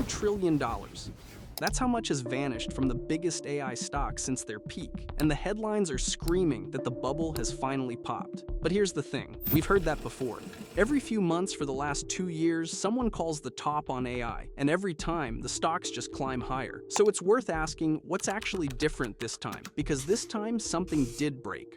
trillion. That's how much has vanished from the biggest AI stocks since their peak, and the headlines are screaming that the bubble has finally popped. But here's the thing, we've heard that before. Every few months for the last 2 years, someone calls the top on AI, and every time, the stocks just climb higher. So it's worth asking, what's actually different this time? Because this time, something did break.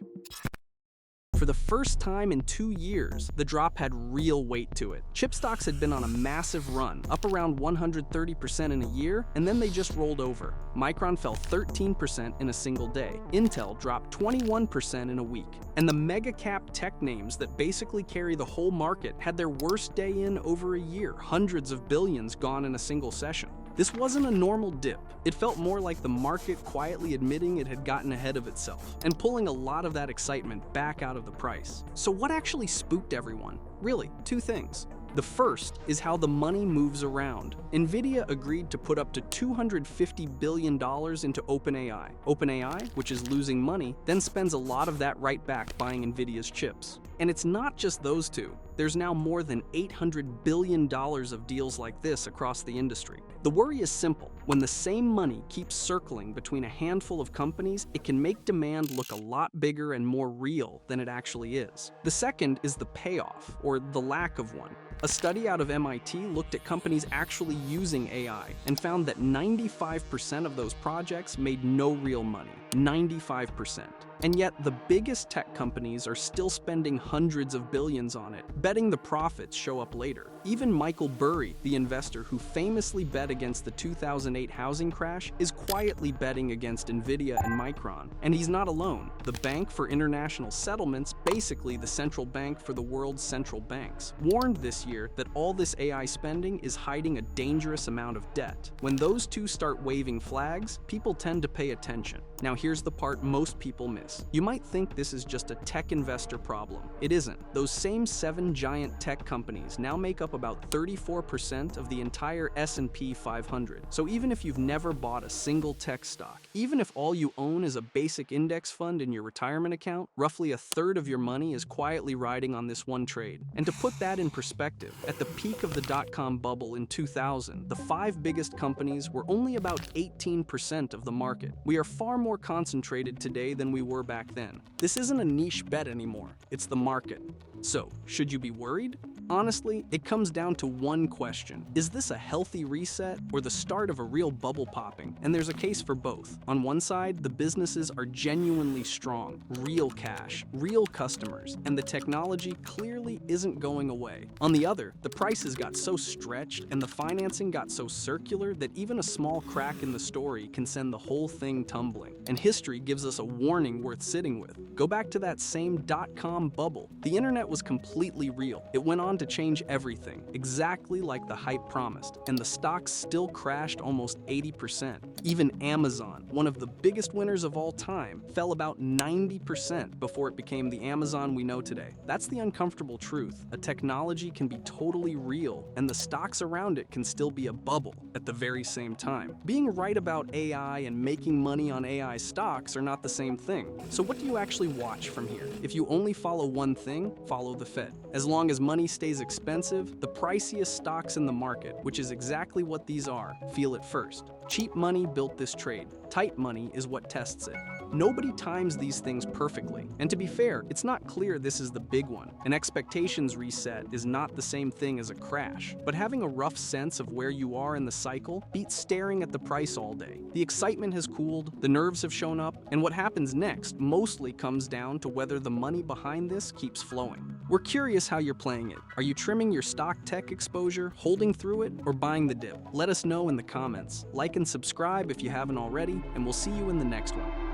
For the first time in 2 years, the drop had real weight to it. Chip stocks had been on a massive run, up around 130% in a year, and then they just rolled over. Micron fell 13% in a single day. Intel dropped 21% in a week. And the mega-cap tech names that basically carry the whole market had their worst day in over a year, hundreds of billions gone in a single session. This wasn't a normal dip. It felt more like the market quietly admitting it had gotten ahead of itself and pulling a lot of that excitement back out of the price. So what actually spooked everyone? Really, 2 things. The first is how the money moves around. Nvidia agreed to put up to $250 billion into OpenAI. OpenAI, which is losing money, then spends a lot of that right back buying Nvidia's chips. And it's not just those two. There's now more than $800 billion of deals like this across the industry. The worry is simple. When the same money keeps circling between a handful of companies, it can make demand look a lot bigger and more real than it actually is. The second is the payoff, or the lack of one. A study out of MIT looked at companies actually using AI and found that 95% of those projects made no real money. 95%. And yet, the biggest tech companies are still spending hundreds of billions on it, betting the profits show up later. Even Michael Burry, the investor who famously bet against the 2008 housing crash, is quietly betting against Nvidia and Micron. And he's not alone. The Bank for International Settlements, basically the central bank for the world's central banks, warned this year that all this AI spending is hiding a dangerous amount of debt. When those two start waving flags, people tend to pay attention. Now here's the part most people miss. You might think this is just a tech investor problem. It isn't. Those same 7 giant tech companies now make up about 34% of the entire S&P 500. So even if you've never bought a single tech stock, even if all you own is a basic index fund in your retirement account, roughly a third of your money is quietly riding on this one trade. And to put that in perspective, at the peak of the dot-com bubble in 2000, the 5 biggest companies were only about 18% of the market. We are far more concentrated today than we were back then. This isn't a niche bet anymore, it's the market. So, should you be worried? Honestly, it comes down to one question. Is this a healthy reset or the start of a real bubble popping? And there's a case for both. On one side, the businesses are genuinely strong, real cash, real customers, and the technology clearly isn't going away. On the other, the prices got so stretched and the financing got so circular that even a small crack in the story can send the whole thing tumbling. And history gives us a warning worth sitting with. Go back to that same dot-com bubble. The internet was completely real. It went on to change everything, exactly like the hype promised, and the stocks still crashed almost 80%. Even Amazon, one of the biggest winners of all time, fell about 90% before it became the Amazon we know today. That's the uncomfortable truth. A technology can be totally real, and the stocks around it can still be a bubble at the very same time. Being right about AI and making money on AI stocks are not the same thing. So what do you actually watch from here? If you only follow one thing, follow the Fed. As long as money stays expensive, the priciest stocks in the market, which is exactly what these are, feel it first. Cheap money built this trade. Tight money is what tests it. Nobody times these things perfectly. And to be fair, it's not clear this is the big one. An expectations reset is not the same thing as a crash. But having a rough sense of where you are in the cycle beats staring at the price all day. The excitement has cooled, the nerves have shown up, and what happens next mostly comes down to whether the money behind this keeps flowing. We're curious how you're playing it. Are you trimming your stock tech exposure, holding through it, or buying the dip? Let us know in the comments. Like and subscribe if you haven't already, and we'll see you in the next one.